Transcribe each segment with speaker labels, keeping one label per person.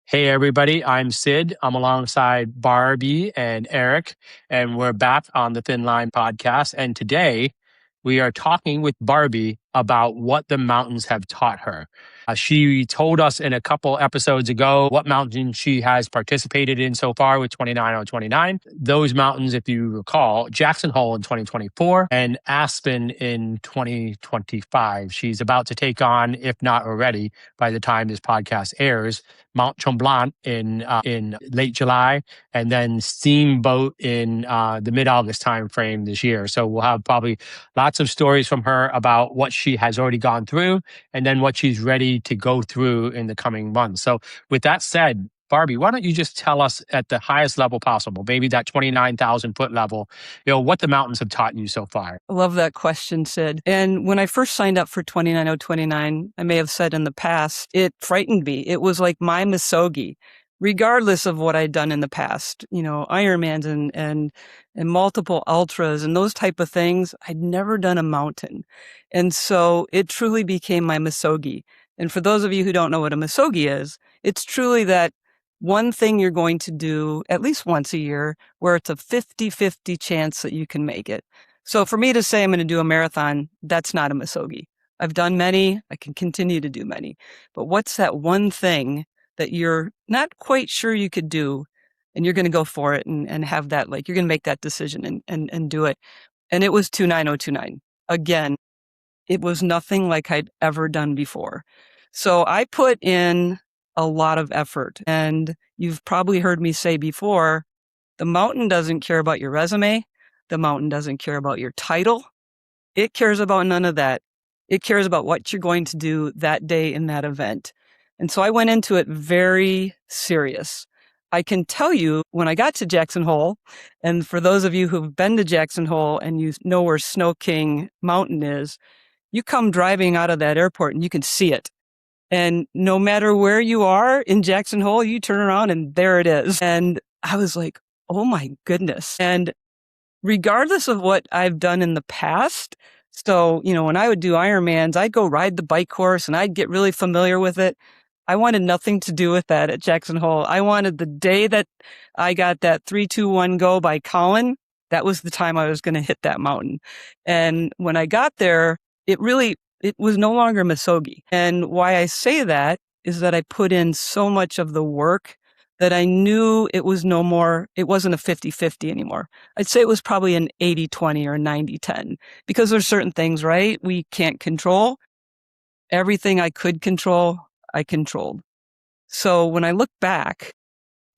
Speaker 1: Hey, everybody, I'm Sid. I'm alongside Barbie and Eric, and we're back on the Thin Line podcast. And today we are talking with Barbie about what the mountains have taught her. She told us in a couple episodes ago what mountains she has participated in so far with 29 on 29. Those mountains, if you recall, Jackson Hole in 2024 and Aspen in 2025. She's about to take on, if not already, by the time this podcast airs, Mount Tremblant in late July, and then Steamboat in the mid-August timeframe this year. So we'll have probably lots of stories from her about what she has already gone through, and then what she's ready to go through in the coming months. So with that said, Barbie, why don't you just tell us at the highest level possible, maybe that 29,000 foot level, what the mountains have taught you so far?
Speaker 2: I love that question, Sid. And when I first signed up for 29029, I may have said in the past, it frightened me. It was like my misogi, regardless of what I'd done in the past, Ironmans and multiple ultras and those type of things. I'd never done a mountain. And so it truly became my misogi. And for those of you who don't know what a misogi is, it's truly that one thing you're going to do at least once a year where it's a 50-50 chance that you can make it. So for me to say I'm going to do a marathon, that's not a misogi. I've done many. I can continue to do many. But what's that one thing that you're not quite sure you could do, and you're going to go for it and have that, like, you're going to make that decision and do it. And it was 29029. Again, it was nothing like I'd ever done before. So I put in a lot of effort. And you've probably heard me say before, the mountain doesn't care about your resume. The mountain doesn't care about your title. It cares about none of that. It cares about what you're going to do that day in that event. And so I went into it very serious. I can tell you when I got to Jackson Hole, and for those of you who've been to Jackson Hole and you know where Snow King Mountain is, you come driving out of that airport and you can see it. And no matter where you are in Jackson Hole, you turn around and there it is. And I was like, oh my goodness. And regardless of what I've done in the past, so, when I would do Ironmans, I'd go ride the bike course and I'd get really familiar with it. I wanted nothing to do with that at Jackson Hole. I wanted the day that I got that 3-2-1 go by Colin, that was the time I was going to hit that mountain. And when I got there, it was no longer misogi. And why I say that is that I put in so much of the work that I knew it wasn't a 50-50 anymore. I'd say it was probably an 80-20 or 90-10 because there's certain things, right, we can't control. Everything I could control, I controlled. So when I look back,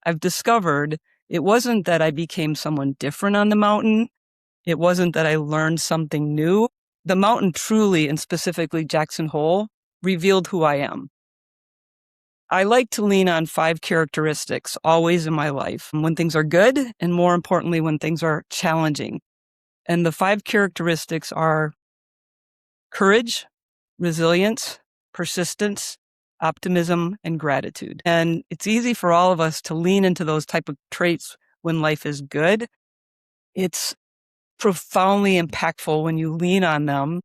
Speaker 2: I've discovered it wasn't that I became someone different on the mountain. It wasn't that I learned something new. The mountain truly, and specifically Jackson Hole, revealed who I am. I like to lean on 5 characteristics always in my life, when things are good, and more importantly, when things are challenging. And the 5 characteristics are courage, resilience, persistence, optimism, and gratitude. And it's easy for all of us to lean into those type of traits when life is good. It's profoundly impactful when you lean on them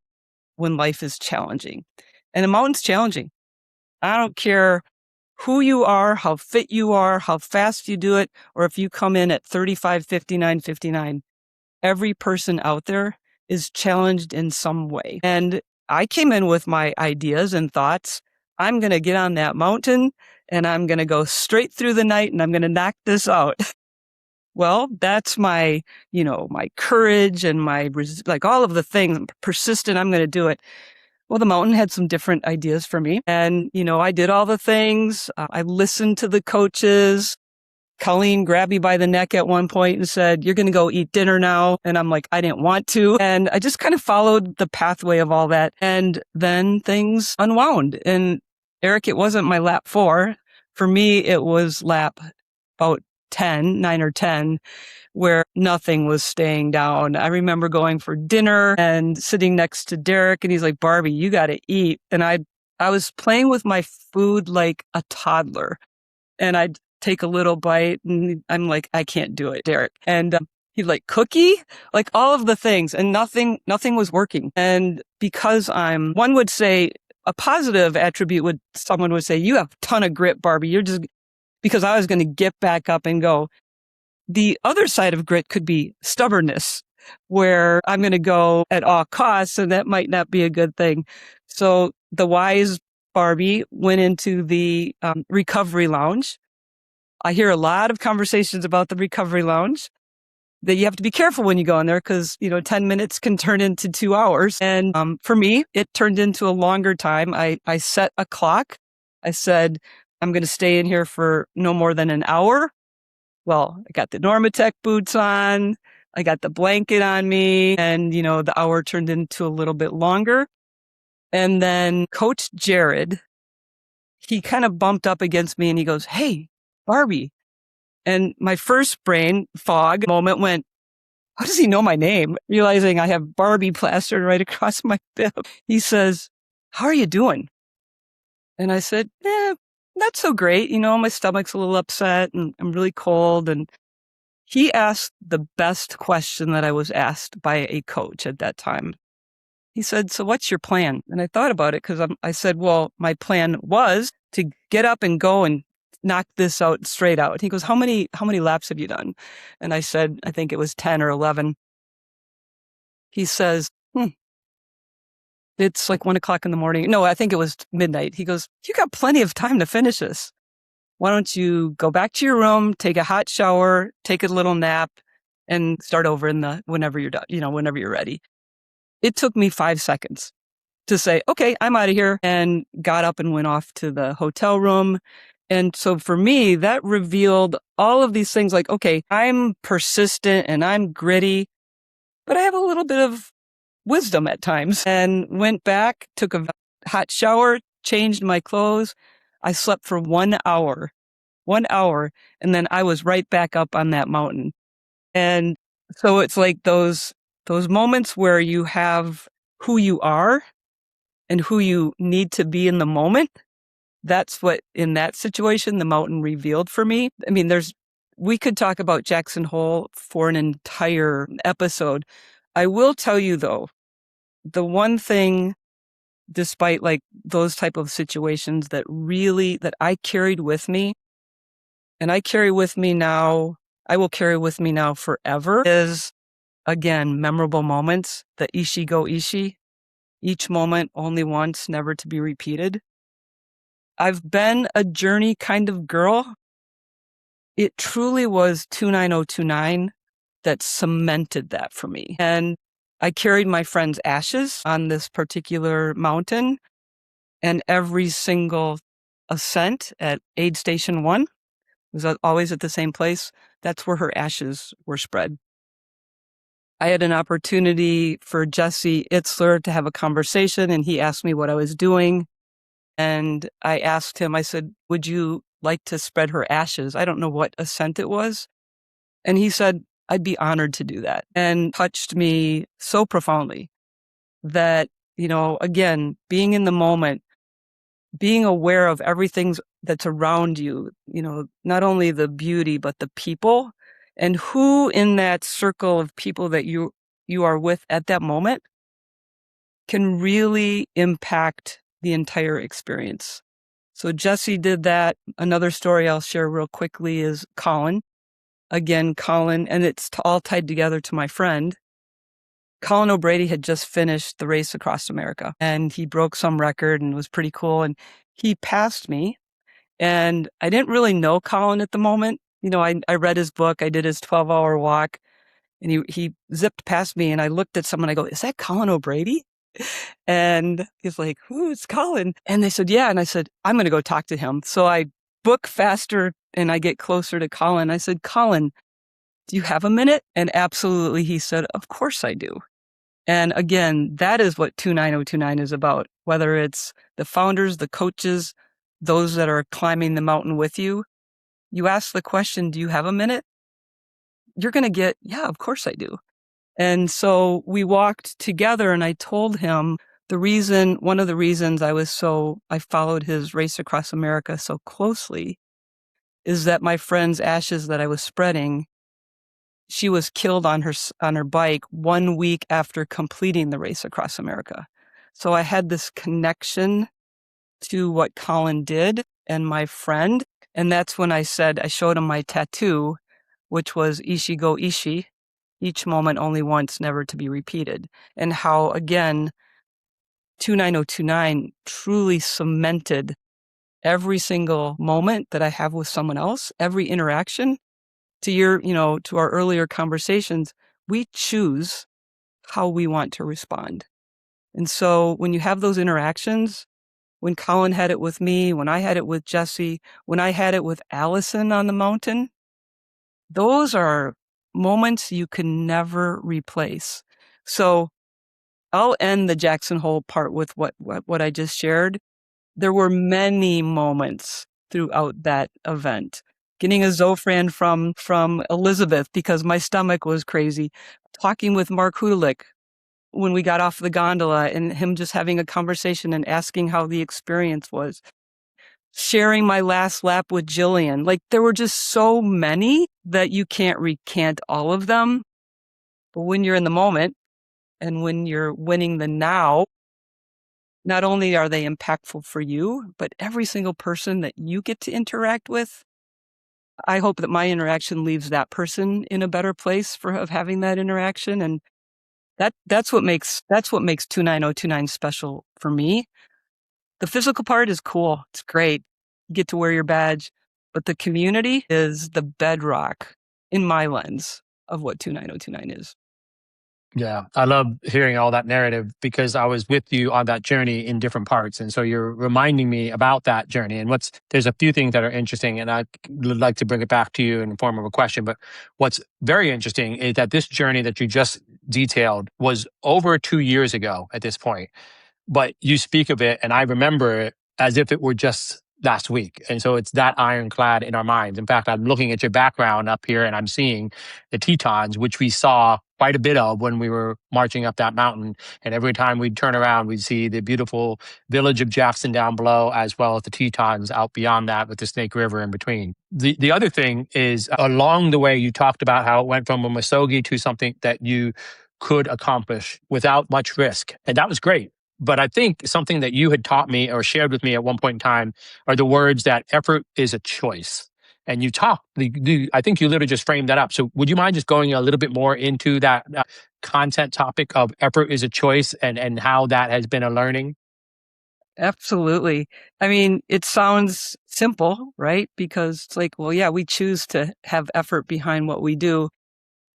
Speaker 2: when life is challenging. And a mountain's challenging. I don't care who you are, how fit you are, how fast you do it, or if you come in at 35, 59, 59. Every person out there is challenged in some way. And I came in with my ideas and thoughts. I'm going to get on that mountain and I'm going to go straight through the night and I'm going to knock this out. Well, that's my courage and my, all of the things, I'm persistent, I'm going to do it. Well, the mountain had some different ideas for me. And, I did all the things. I listened to the coaches. Colleen grabbed me by the neck at one point and said, you're going to go eat dinner now. And I'm like, I didn't want to. And I just kind of followed the pathway of all that. And then things unwound. And Eric, it wasn't my lap 4. For me, it was lap about 9 or 10, where nothing was staying down. I remember going for dinner and sitting next to Derek, and he's like, Barbie, you got to eat. And I was playing with my food like a toddler, and I'd take a little bite and I'm like, I can't do it, Derek. And he'd like, cookie, like all of the things, and nothing was working. And because one would say a positive attribute someone would say, you have a ton of grit, Barbie. because I was going to get back up and go. The other side of grit could be stubbornness, where I'm going to go at all costs, and that might not be a good thing. So the wise Barbee went into the recovery lounge. I hear a lot of conversations about the recovery lounge, that you have to be careful when you go in there because, 10 minutes can turn into 2 hours. And for me, it turned into a longer time. I set a clock. I said, I'm going to stay in here for no more than an hour. Well, I got the Normatec boots on. I got the blanket on me. And, the hour turned into a little bit longer. And then Coach Jared, he kind of bumped up against me and he goes, "Hey, Barbee." And my first brain fog moment went, how does he know my name? Realizing I have Barbee plastered right across my bib. He says, "How are you doing?" And I said, not so great. My stomach's a little upset and I'm really cold. And he asked the best question that I was asked by a coach at that time. He said, "So what's your plan?" And I thought about it because I said, well, my plan was to get up and go and knock this out straight out. He goes, how many laps have you done? And I said, I think it was 10 or 11. He says, it's like 1:00 in the morning. No, I think it was midnight. He goes, you got plenty of time to finish this. Why don't you go back to your room, take a hot shower, take a little nap, and start over whenever you're done, whenever you're ready. It took me 5 seconds to say, okay, I'm out of here, and got up and went off to the hotel room. And so for me, that revealed all of these things like, okay, I'm persistent and I'm gritty, but I have a little bit of wisdom at times. And went back, took a hot shower, changed my clothes. I slept for 1 hour, and then I was right back up on that mountain. And so it's like those moments where you have who you are and who you need to be in the moment. That's what, in that situation, the mountain revealed for me. I mean, we could talk about Jackson Hole for an entire episode. I will tell you though, the one thing, despite like those type of situations that I carried with me, and I carry with me now, I will carry with me now forever, is again, memorable moments, the Ishi go Ishi, each moment only once, never to be repeated. I've been a journey kind of girl. It truly was 29029 that cemented that for me. And I carried my friend's ashes on this particular mountain, and every single ascent at aid station 1 was always at the same place. That's where her ashes were spread. I had an opportunity for Jesse Itzler to have a conversation, and he asked me what I was doing. And I asked him, I said, would you like to spread her ashes? I don't know what ascent it was. And he said, I'd be honored to do that, and touched me so profoundly that, again, being in the moment, being aware of everything that's around you, not only the beauty, but the people, and who in that circle of people that you are with at that moment can really impact the entire experience. So Jesse did that. Another story I'll share real quickly is Colin. Again, Colin, and it's all tied together to my friend. Colin O'Brady had just finished the race across America, and he broke some record and was pretty cool. And he passed me, and I didn't really know Colin at the moment. I read his book. I did his 12-hour walk, and he zipped past me, and I looked at someone. I go, is that Colin O'Brady? And he's like, who's Colin? And they said, yeah. And I said, I'm going to go talk to him. So I book faster and I get closer to Colin. I said, Colin, do you have a minute? And absolutely, he said, of course I do. And again, that is what 29029 is about. Whether it's the founders, the coaches, those that are climbing the mountain with you, you ask the question, do you have a minute? You're going to get, yeah, of course I do. And so we walked together, and I told him one of the reasons I followed his race across America so closely is that my friend's ashes that I was spreading, she was killed on her bike 1 week after completing the race across America. So I had this connection to what Colin did and my friend. And that's when I showed him my tattoo, which was Ishi go Ishi, each moment only once, never to be repeated. And how, again, 29029 truly cemented every single moment that I have with someone else, every interaction. To our earlier conversations, we choose how we want to respond. And so when you have those interactions, when Colin had it with me, when I had it with Jesse, when I had it with Allison on the mountain, those are moments you can never replace. So I'll end the Jackson Hole part with what I just shared. There were many moments throughout that event. Getting a Zofran from Elizabeth because my stomach was crazy. Talking with Mark Hudalik when we got off the gondola and him just having a conversation and asking how the experience was. Sharing my last lap with Jillian. Like, there were just so many that you can't recant all of them. But when you're in the moment and when you're winning the now, not only are they impactful for you, but every single person that you get to interact with, I hope that my interaction leaves that person in a better place of having that interaction. And that's what makes 29029 special for me. The physical part is cool. It's great. You get to wear your badge, but the community is the bedrock in my lens of what 29029 is.
Speaker 1: Yeah, I love hearing all that narrative because I was with you on that journey in different parts. And so you're reminding me about that journey. And there's a few things that are interesting, and I would like to bring it back to you in the form of a question. But what's very interesting is that this journey that you just detailed was over 2 years ago at this point, but you speak of it and I remember it as if it were just last week. And so it's that ironclad in our minds. In fact, I'm looking at your background up here and I'm seeing the Tetons, which we saw quite a bit of when we were marching up that mountain. And every time we'd turn around, we'd see the beautiful village of Jackson down below, as well as the Tetons out beyond that with the Snake River in between. The other thing is along the way, you talked about how it went from a Muskogee to something that you could accomplish without much risk. And that was great. But I think something that you had taught me or shared with me at one point in time are the words that effort is a choice. And I think you literally just framed that up. So would you mind just going a little bit more into that content topic of effort is a choice and how that has been a learning?
Speaker 2: Absolutely. I mean, it sounds simple, right? Because it's like, well, yeah, we choose to have effort behind what we do,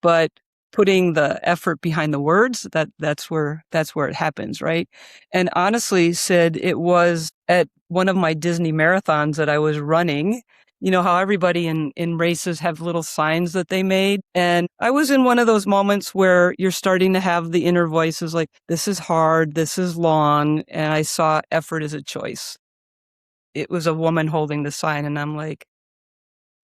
Speaker 2: but putting the effort behind the words, that's where it happens, right? And honestly, Sid, it was at one of my Disney marathons that I was running. You know how everybody in races have little signs that they made? And I was in one of those moments where you're starting to have the inner voices like, this is hard, this is long. And I saw effort as a choice. It was a woman holding the sign. And I'm like,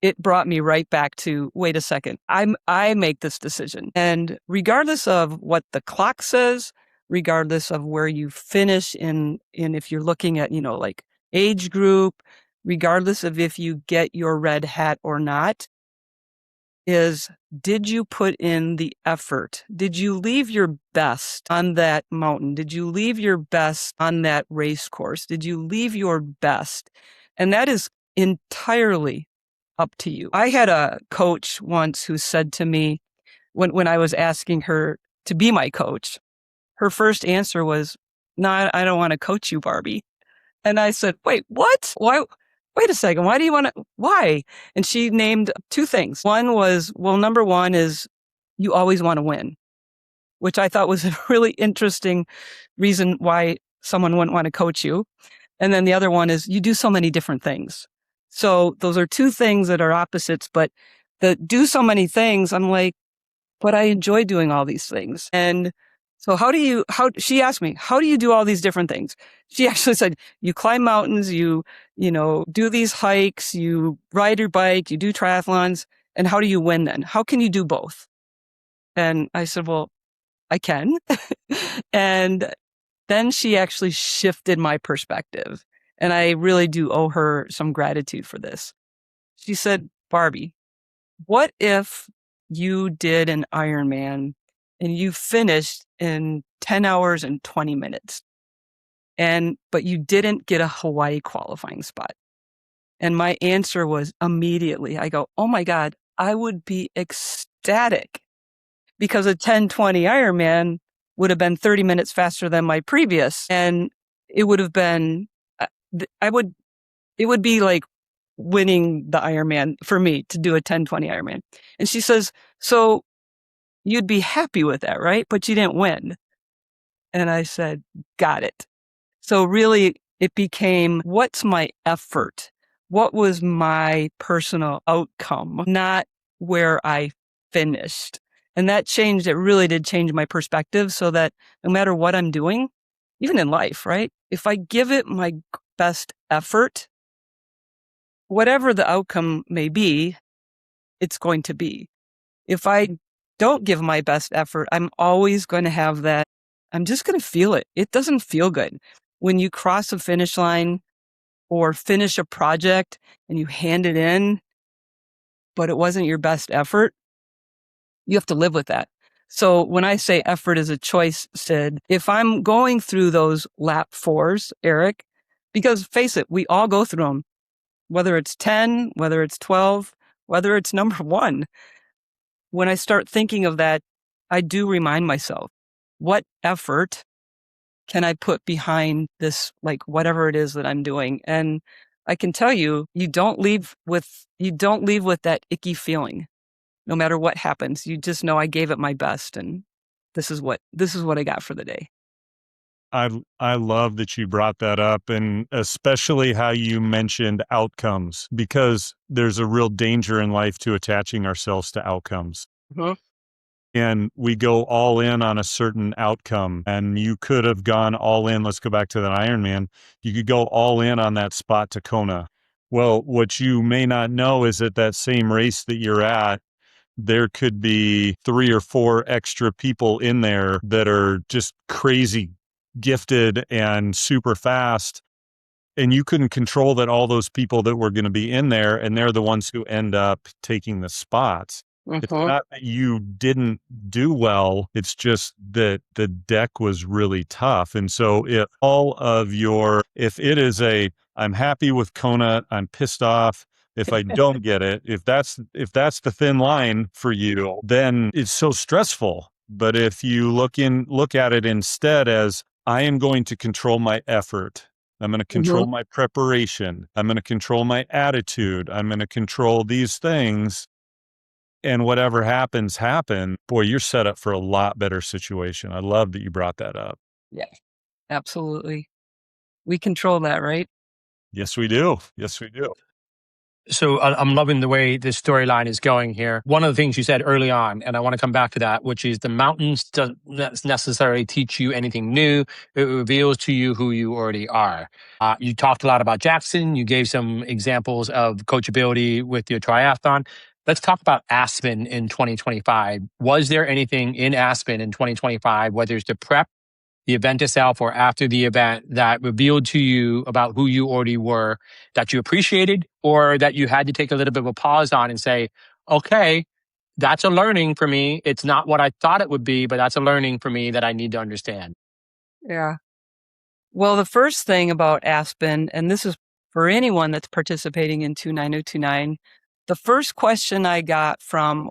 Speaker 2: it brought me right back to, wait a second, I make this decision. And regardless of what the clock says, regardless of where you finish in if you're looking at, like age group, regardless of if you get your red hat or not, is did you put in the effort? Did you leave your best on that mountain? Did you leave your best on that race course? Did you leave your best? And that is entirely up to you. I had a coach once who said to me when I was asking her to be my coach, her first answer was, "No, I don't want to coach you, Barbee." And I said, "Wait, what? Why? Wait a second. Why do you want to? Why?" And she named two things. One was, well, number one is you always want to win, which I thought was a really interesting reason why someone wouldn't want to coach you. And then the other one is you do so many different things. So those are two things that are opposites, but the do so many things, I'm like, but I enjoy doing all these things. And so she asked me, how do you do all these different things? She actually said, you climb mountains, you do these hikes, you ride your bike, you do triathlons. And how do you win then? How can you do both? And I said, well, I can. And then she actually shifted my perspective. And I really do owe her some gratitude for this. She said, Barbee, what if you did an Ironman and you finished in 10 hours and 20 minutes but you didn't get a Hawaii qualifying spot? And my answer was immediately, I go, oh my God, I would be ecstatic because a 10:20 Ironman would have been 30 minutes faster than my previous. And it would have been, it would be like winning the Ironman for me to do a 10:20 Ironman. And she says, so you'd be happy with that, right? But you didn't win. And I said, got it. So really it became, what's my effort? What was my personal outcome? Not where I finished. And that changed, it really did change my perspective so that no matter what I'm doing, even in life, right? If I give it my best effort, whatever the outcome may be, it's going to be. If I don't give my best effort, I'm always going to have that. I'm just going to feel it. It doesn't feel good. When you cross a finish line or finish a project and you hand it in, but it wasn't your best effort, you have to live with that. So when I say effort is a choice, Sid, if I'm going through those lap fours, Eric, because face it, we all go through them, whether it's 10, whether it's 12, whether it's number 1. When I start thinking of that, I do remind myself, what effort can I put behind this, like whatever it is that I'm doing? And I can tell you, you don't leave with that icky feeling. No matter what happens, you just know I gave it my best, and this is what I got for the day.
Speaker 3: I love that you brought that up, and especially how you mentioned outcomes, because there's a real danger in life to attaching ourselves to outcomes.
Speaker 2: Mhm.
Speaker 3: And we go all in on a certain outcome, and you could have gone all in. Let's go back to that Ironman. You could go all in on that spot to Kona. Well, what you may not know is that that same race that you're at, there could be 3 or 4 extra people in there that are just crazy gifted and super fast. And you couldn't control that all those people that were going to be in there, and they're the ones who end up taking the spots. It's
Speaker 2: Mhm.
Speaker 3: not that you didn't do well. It's just that the deck was really tough. And so if it is I'm happy with Kona, I'm pissed off if I don't get it, if that's the thin line for you, then it's so stressful. But if you look at it instead as, I am going to control my effort. I'm going to control
Speaker 2: Mhm.
Speaker 3: my preparation. I'm going to control my attitude. I'm going to control these things. And whatever happens, boy, you're set up for a lot better situation. I love that you brought that up.
Speaker 2: Yeah, absolutely. We control that, right?
Speaker 3: Yes, we do. Yes, we do.
Speaker 1: So I'm loving the way this storyline is going here. One of the things you said early on, and I want to come back to that, which is the mountains doesn't necessarily teach you anything new. It reveals to you who you already are. You talked a lot about Jackson. You gave some examples of coachability with your triathlon. Let's talk about Aspen in 2025. Was there anything in Aspen in 2025, whether it's the prep, the event itself, or after the event, that revealed to you about who you already were, that you appreciated, or that you had to take a little bit of a pause on and say, okay, that's a learning for me. It's not what I thought it would be, but that's a learning for me that I need to understand.
Speaker 2: Yeah. Well, the first thing about Aspen, and this is for anyone that's participating in 29029, the first question I got from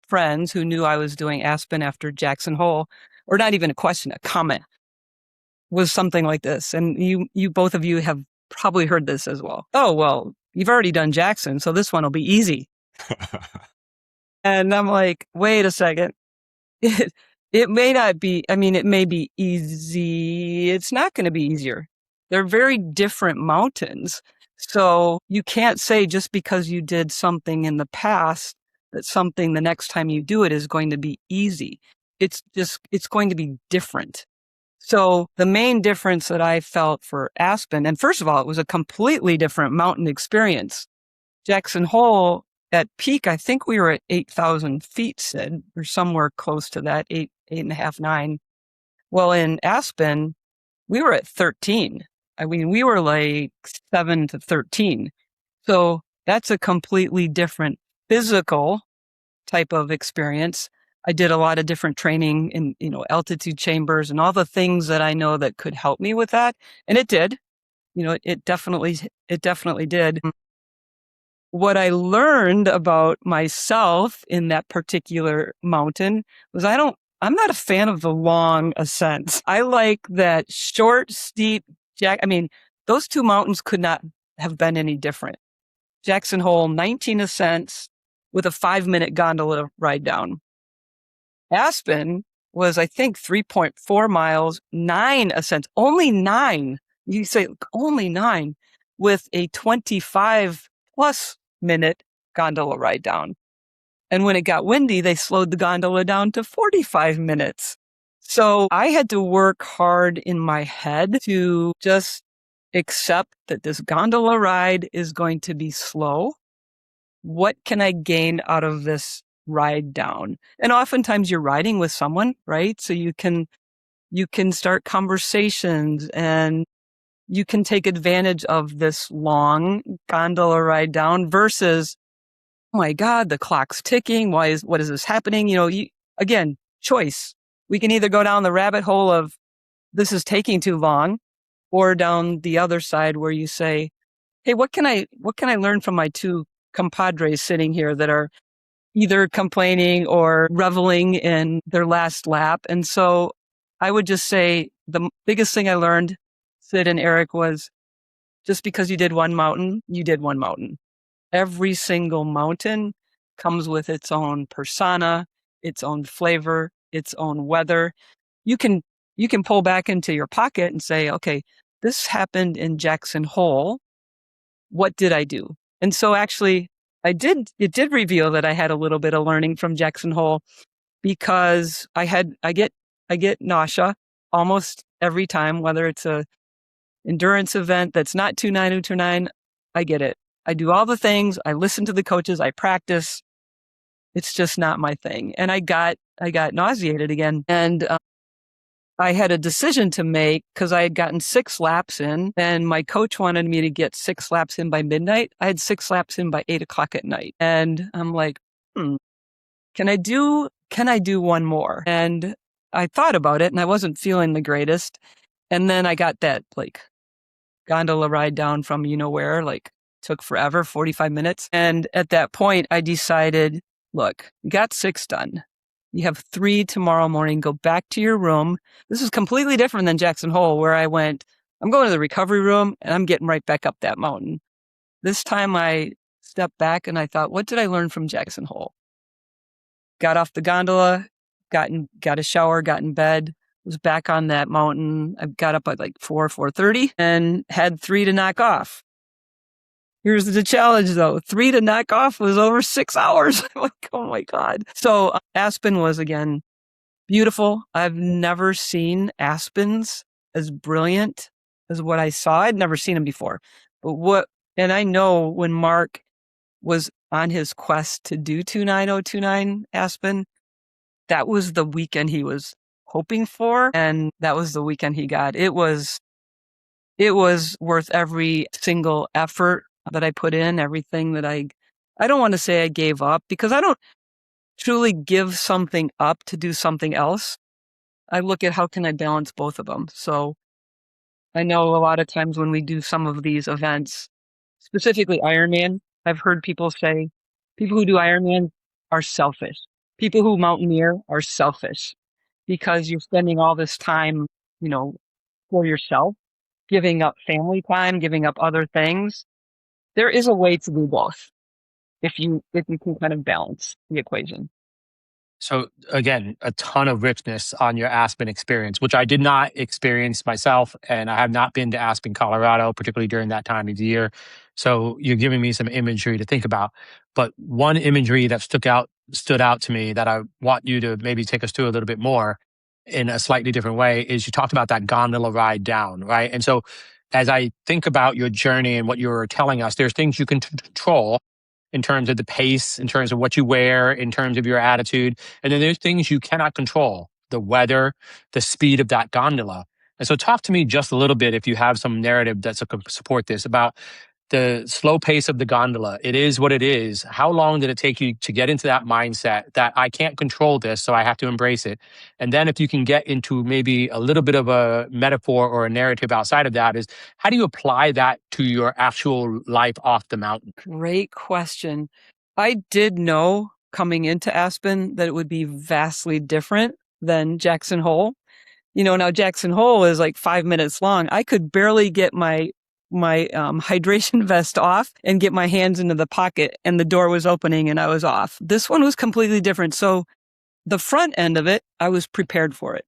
Speaker 2: friends who knew I was doing Aspen after Jackson Hole, or not even a question, a comment, was something like this. And you both of you have probably heard this as well. Oh, well, you've already done Jackson, so this one will be easy. And I'm like, wait a second. It may not be, I mean, it may be easy. It's not going to be easier. They're very different mountains. So you can't say just because you did something in the past that something the next time you do it is going to be easy. It's going to be different. So the main difference that I felt for Aspen, and first of all, it was a completely different mountain experience. Jackson Hole at peak, I think we were at 8,000 feet, Sid, or somewhere close to that, 8.5, 9. Well, in Aspen, we were at 13. I mean, we were like 7 to 13. So that's a completely different physical type of experience. I did a lot of different training in, altitude chambers and all the things that I know that could help me with that. And it did, it definitely did. what I learned about myself in that particular mountain was I'm not a fan of the long ascents. I like that short, steep those two mountains could not have been any different. Jackson Hole, 19 ascents with a 5-minute gondola ride down. Aspen was, I think, 3.4 miles, 9 ascents, only 9. You say only 9 with a 25 plus minute gondola ride down. And when it got windy, they slowed the gondola down to 45 minutes. So I had to work hard in my head to just accept that this gondola ride is going to be slow. What can I gain out of this ride down? And oftentimes you're riding with someone, right? So you can start conversations and you can take advantage of this long gondola ride down versus, oh my God, the clock's ticking. What is this happening? Again, choice. We can either go down the rabbit hole of this is taking too long, or down the other side where you say, hey, what can I learn from my two compadres sitting here that are either complaining or reveling in their last lap? And so I would just say the biggest thing I learned, Sid and Eric, was just because you did one mountain, you did one mountain. Every single mountain comes with its own persona, its own flavor, its own weather. You can pull back into your pocket and say, okay, this happened in Jackson Hole. What did I do? And so actually it did reveal that I had a little bit of learning from Jackson Hole because I get nausea almost every time, whether it's a endurance event that's not 29029, I get it. I do all the things. I listen to the coaches. I practice. It's just not my thing. And I got nauseated again. And I had a decision to make because I had gotten 6 laps in and my coach wanted me to get 6 laps in by midnight. I had 6 laps in by 8:00 at night. And I'm like, can I do one more? And I thought about it and I wasn't feeling the greatest. And then I got that gondola ride down from where, took forever, 45 minutes. And at that point I decided, look, you got 6 done. You have 3 tomorrow morning. Go back to your room. This is completely different than Jackson Hole, where I went, I'm going to the recovery room and I'm getting right back up that mountain. This time I stepped back and I thought, what did I learn from Jackson Hole? Got off the gondola, got a shower, got in bed, was back on that mountain. I got up at 4:30 and had 3 to knock off. Here's the challenge though. 3 to knock off was over 6 hours. I'm like, oh my God. So Aspen was again beautiful. I've never seen aspens as brilliant as what I saw. I'd never seen them before. And I know when Mark was on his quest to do 29029 Aspen, that was the weekend he was hoping for. And that was the weekend he got. It was worth every single effort that I put in, everything that I don't want to say I gave up because I don't truly give something up to do something else. I look at how can I balance both of them. So I know a lot of times when we do some of these events, specifically Ironman, I've heard people say people who do Ironman are selfish. People who mountaineer are selfish because you're spending all this time, for yourself, giving up family time, giving up other things. There is a way to do both if you can kind of balance the equation.
Speaker 1: So again, a ton of richness on your Aspen experience, which I did not experience myself, and I have not been to Aspen, Colorado, particularly during that time of the year. So you're giving me some imagery to think about. But one imagery that stood out to me that I want you to maybe take us through a little bit more in a slightly different way is you talked about that gondola ride down, right? And so as I think about your journey and what you were telling us, there's things you can control in terms of the pace, in terms of what you wear, in terms of your attitude. And then there's things you cannot control, the weather, the speed of that gondola. And so talk to me just a little bit, if you have some narrative that support this, about the slow pace of the gondola. It is what it is. How long did it take you to get into that mindset that I can't control this, so I have to embrace it? And then if you can get into maybe a little bit of a metaphor or a narrative outside of that, is how do you apply that to your actual life off the mountain?
Speaker 2: Great question. I did know coming into Aspen that it would be vastly different than Jackson Hole. Now Jackson Hole is like 5 minutes long. I could barely get my hydration vest off and get my hands into the pocket, and the door was opening and I was off. This one was completely different. So the front end of it, I was prepared for it.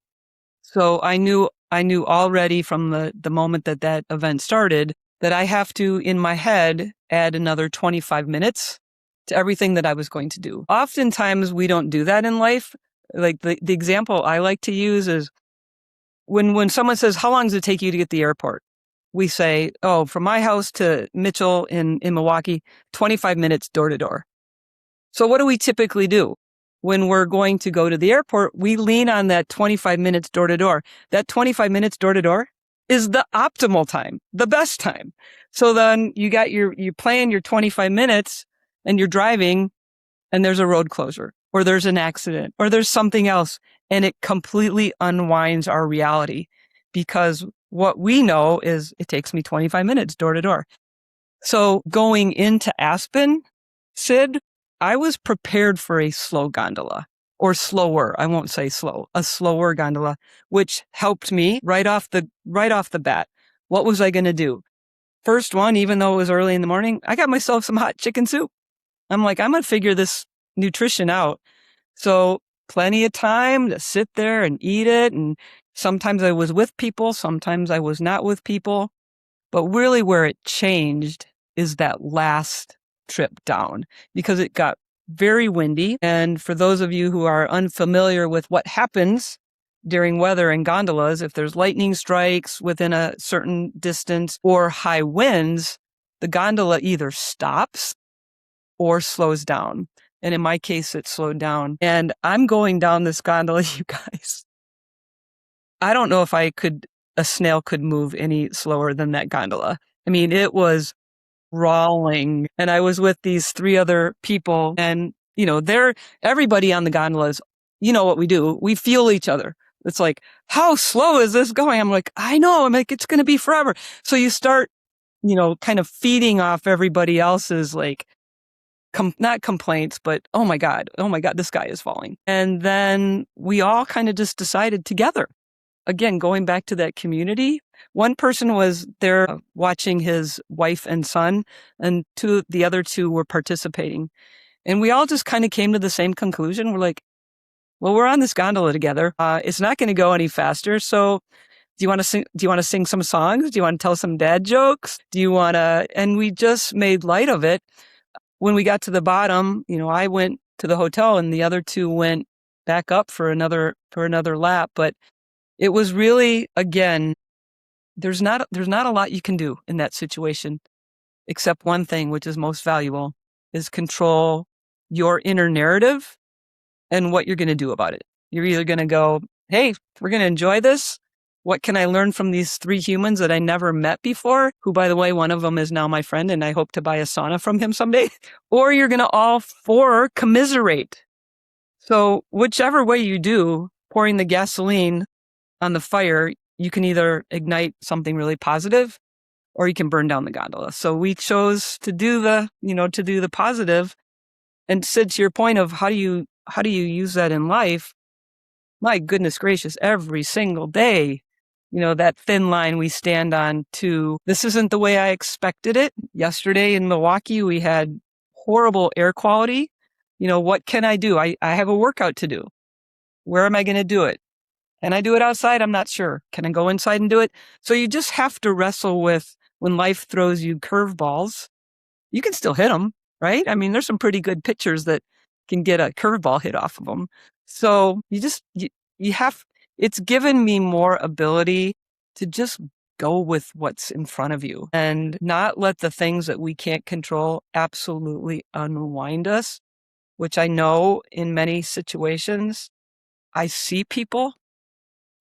Speaker 2: So I knew already from the moment that event started that I have to, in my head, add another 25 minutes to everything that I was going to do. Oftentimes we don't do that in life. Like the example I like to use is when someone says, how long does it take you to get to the airport? We say, oh, from my house to Mitchell in Milwaukee, 25 minutes door to door. So what do we typically do? When we're going to go to the airport, we lean on that 25 minutes door to door. That 25 minutes door to door is the optimal time, the best time. So then you plan your 25 minutes and you're driving and there's a road closure or there's an accident or there's something else, and it completely unwinds our reality, because what we know is it takes me 25 minutes door to door. So going into Aspen, Sid, I was prepared for a slow gondola, or slower. I won't say slow, a slower gondola, which helped me right off the bat. What was I going to do? First one, even though it was early in the morning, I got myself some hot chicken soup. I'm like, I'm going to figure this nutrition out. So plenty of time to sit there and eat it. And sometimes I was with people, sometimes I was not with people. But really where it changed is that last trip down, because it got very windy. And for those of you who are unfamiliar with what happens during weather and gondolas, if there's lightning strikes within a certain distance or high winds, the gondola either stops or slows down. And in my case, it slowed down. And I'm going down this gondola, you guys. I don't know if a snail could move any slower than that gondola. I mean, it was crawling. And I was with these 3 other people, and, everybody on the gondolas, you know what we do? We feel each other. It's like, how slow is this going? I'm like, I know. I'm like, it's going to be forever. So you start, kind of feeding off everybody else's, like, not complaints, but, oh my God, this guy is falling. And then we all kind of just decided together. Again, going back to that community, one person was there watching his wife and son, and the other 2 were participating. And we all just kind of came to the same conclusion. We're like, well, we're on this gondola together. It's not going to go any faster. So do you want to sing some songs? Do you want to tell some dad jokes? And we just made light of it. When we got to the bottom, I went to the hotel and the other 2 went back up for another lap. But it was really, again, there's not a lot you can do in that situation, except one thing, which is most valuable, is control your inner narrative and what you're going to do about it. You're either going to go, hey, we're going to enjoy this. What can I learn from these 3 humans that I never met before? Who, by the way, one of them is now my friend, and I hope to buy a sauna from him someday. Or you're going to all 4 commiserate. So whichever way you do, pouring the gasoline on the fire, you can either ignite something really positive or you can burn down the gondola. So we chose to do the positive. And Sid, to your point of how do you use that in life? My goodness gracious, every single day, that thin line we stand on to, this isn't the way I expected it. Yesterday in Milwaukee, we had horrible air quality. What can I do? I have a workout to do. Where am I going to do it? Can I do it outside? I'm not sure. Can I go inside and do it? So you just have to wrestle with, when life throws you curveballs, you can still hit them, right? I mean, there's some pretty good pitchers that can get a curveball hit off of them. So it's given me more ability to just go with what's in front of you and not let the things that we can't control absolutely unwind us, which I know in many situations, I see people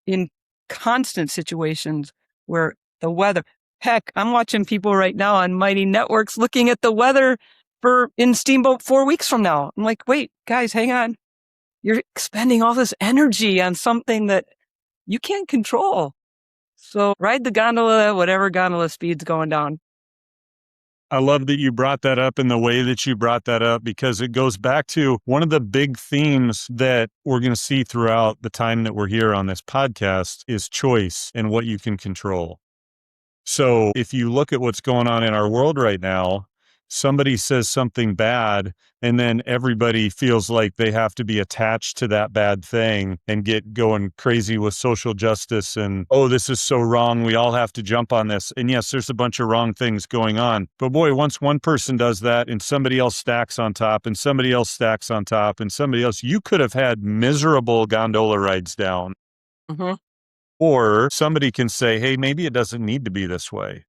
Speaker 2: in constant situations where the weather, Heck, I'm watching people right now on Mighty Networks looking at the weather in Steamboat 4 weeks from now. I'm like, wait, guys, hang on. You're expending all this energy on something that you can't control. So ride the gondola, whatever gondola speed's going down.
Speaker 3: I love that you brought that up in the way that you brought that up, because it goes back to one of the big themes that we're going to see throughout the time that we're here on this podcast is choice and what you can control. So if you look at what's going on in our world right now, somebody says something bad, and then everybody feels like they have to be attached to that bad thing and get going crazy with social justice and, oh, this is so wrong, we all have to jump on this. And yes, there's a bunch of wrong things going on. But boy, once one person does that and somebody else stacks on top and somebody else stacks on top and somebody else, you could have had miserable gondola rides down.
Speaker 2: Mm-hmm.
Speaker 3: Or somebody can say, hey, maybe it doesn't need to be this way.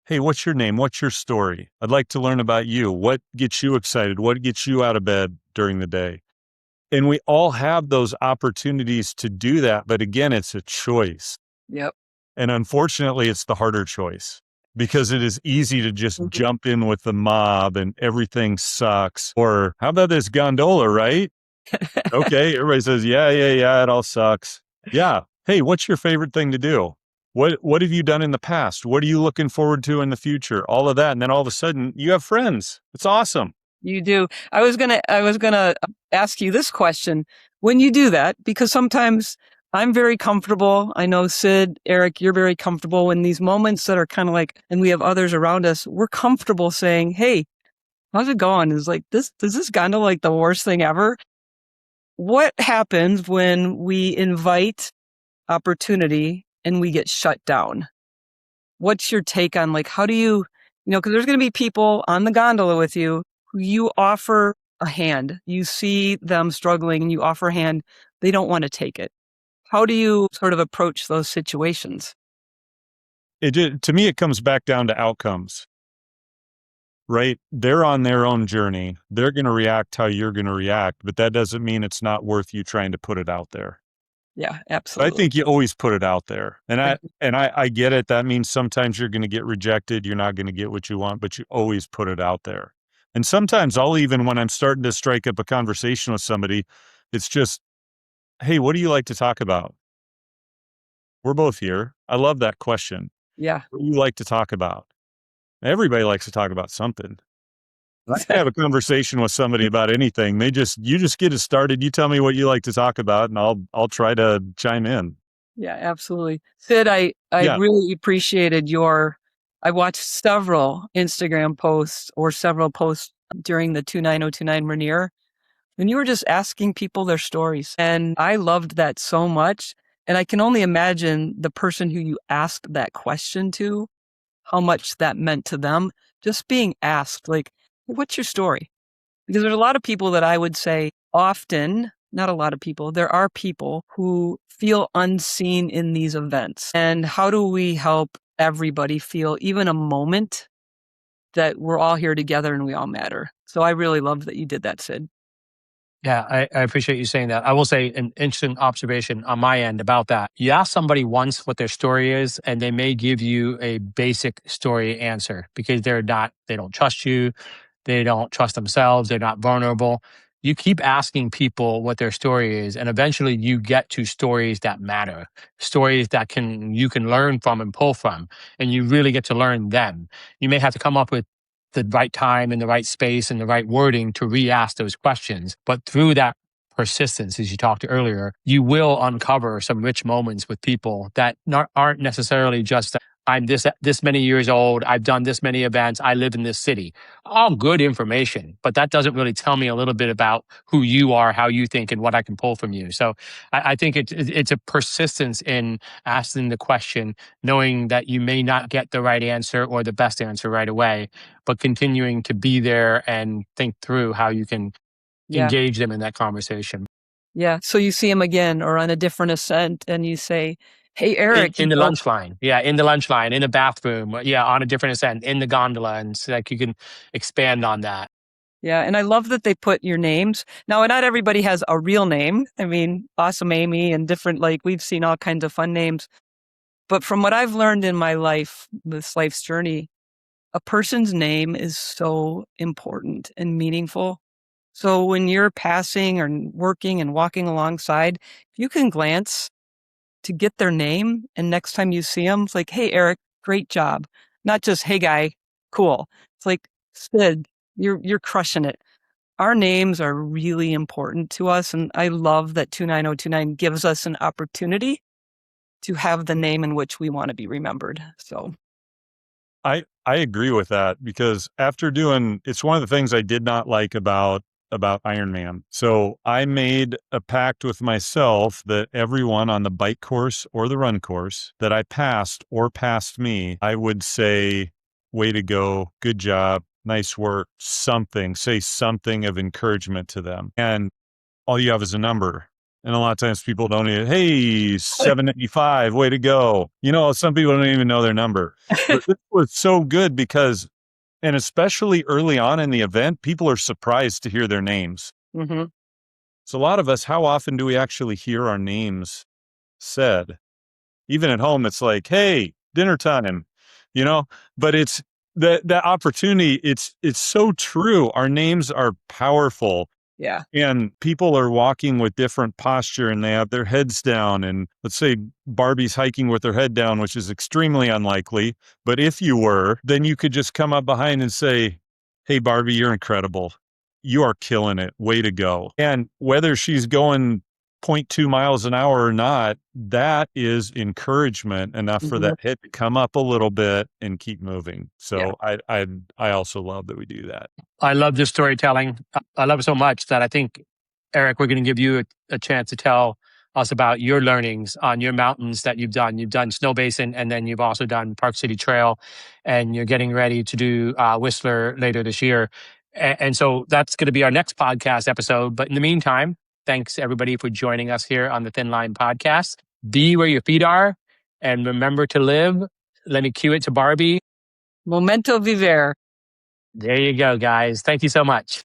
Speaker 3: Hey, what's your name? What's your story? I'd like to learn about you. What gets you excited? What gets you out of bed during the day? And we all have those opportunities to do that. But again, it's a choice.
Speaker 2: Yep.
Speaker 3: And unfortunately, it's the harder choice, because it is easy to just jump in with the mob and everything sucks. Or how about this gondola, right? Okay. Everybody says, yeah, it all sucks. Yeah. Hey, what's your favorite thing to do? What have you done in the past? What are you looking forward to in the future? All of that. And then all of a sudden you have friends. It's awesome.
Speaker 2: You do. I was gonna ask you this question. When you do that, because sometimes I'm very comfortable. I know Sid, Eric, you're very comfortable in these moments that are kind of like, and we have others around us. We're comfortable saying, hey, how's it going? Is like this, is this gondola like the worst thing ever? What happens when we invite opportunity and we get shut down? What's your take on, like, how do you because there's going to be people on the gondola with you who you offer a hand. You see them struggling and you offer a hand. They don't want to take it. How do you sort of approach those situations?
Speaker 3: To me, it comes back down to outcomes, right? They're on their own journey. They're going to react how you're going to react, but that doesn't mean it's not worth you trying to put it out there.
Speaker 2: Yeah,
Speaker 3: I
Speaker 2: absolutely.
Speaker 3: think you always put it out there. And I get it. That means sometimes you're going to get rejected. You're not going to get what you want, but you always put it out there. And sometimes even when I'm starting to strike up a conversation with somebody, it's just, hey, what do you like to talk about? We're both here. I love that question.
Speaker 2: Yeah.
Speaker 3: What do you like to talk about? Everybody likes to talk about something. I can have a conversation with somebody about anything. You just get it started. You tell me what you like to talk about, and I'll try to chime in.
Speaker 2: Yeah, absolutely. Sid, I really appreciated I watched several Instagram posts or several posts during the 29029 Rainier, when you were just asking people their stories. And I loved that so much. And I can only imagine the person who you asked that question to, how much that meant to them. Just being asked, like, what's your story? Because there's a lot of people that I would say often, not a lot of people, there are people who feel unseen in these events. And how do we help everybody feel even a moment that we're all here together and we all matter? So I really love that you did that, Sid.
Speaker 1: Yeah, I appreciate you saying that. I will say an interesting observation on my end about that. You ask somebody once what their story is, and they may give you a basic story answer because they don't trust you. They don't trust themselves. They're not vulnerable. You keep asking people what their story is, and eventually you get to stories that matter, stories that you can learn from and pull from, and you really get to learn them. You may have to come up with the right time and the right space and the right wording to re-ask those questions. But through that persistence, as you talked earlier, you will uncover some rich moments with people that aren't necessarily just I'm this many years old, I've done this many events, I live in this city. All good information, but that doesn't really tell me a little bit about who you are, how you think, and what I can pull from you. So I think it's a persistence in asking the question, knowing that you may not get the right answer or the best answer right away, but continuing to be there and think through how you can engage them in that conversation.
Speaker 2: Yeah. So you see them again or on a different ascent and you say, hey, Eric.
Speaker 1: In the lunch line. Yeah, in the lunch line, in the bathroom. Yeah, on a different ascent, in the gondola. And so like you can expand on that.
Speaker 2: Yeah. And I love that they put your names. Now, not everybody has a real name. I mean, Awesome Amy and different, like we've seen all kinds of fun names. But from what I've learned in my life, this life's journey, a person's name is so important and meaningful. So when you're passing or working and walking alongside, if you can glance to get their name, and next time you see them, it's like, hey, Eric, great job. Not just, hey, guy, cool. It's like, Sid, you're crushing it. Our names are really important to us, and I love that 29029 gives us an opportunity to have the name in which we want to be remembered. So
Speaker 3: I agree with that, because after doing, it's one of the things I did not like about Ironman. So I made a pact with myself that everyone on the bike course or the run course that I passed or passed me, I would say, way to go, good job, nice work, something, say something of encouragement to them. And all you have is a number. And a lot of times people don't even, hey, 785, way to go. Some people don't even know their number. But this was so good because, and especially early on in the event, people are surprised to hear their names.
Speaker 2: mm-hmm.
Speaker 3: So a lot of us, how often do we actually hear our names said? Even at home, it's like, hey, dinner time, but it's that opportunity. It's so true. Our names are powerful.
Speaker 2: Yeah.
Speaker 3: And people are walking with different posture and they have their heads down. And let's say Barbie's hiking with her head down, which is extremely unlikely. But if you were, then you could just come up behind and say, hey, Barbie, you're incredible. You are killing it. Way to go. And whether she's going 0.2 miles an hour or not, that is encouragement enough for that head to come up a little bit and keep moving. So I also love that we do that.
Speaker 1: I love this storytelling. I love it so much that I think, Eric, we're going to give you a chance to tell us about your learnings on your mountains that you've done. You've done Snow Basin, and then you've also done Park City Trail, and you're getting ready to do Whistler later this year. And so that's going to be our next podcast episode. But in the meantime, thanks everybody for joining us here on the Thin Line Podcast. Be where your feet are, and remember to live. Let me cue it to Barbie.
Speaker 2: Momento vivere.
Speaker 1: There you go, guys. Thank you so much.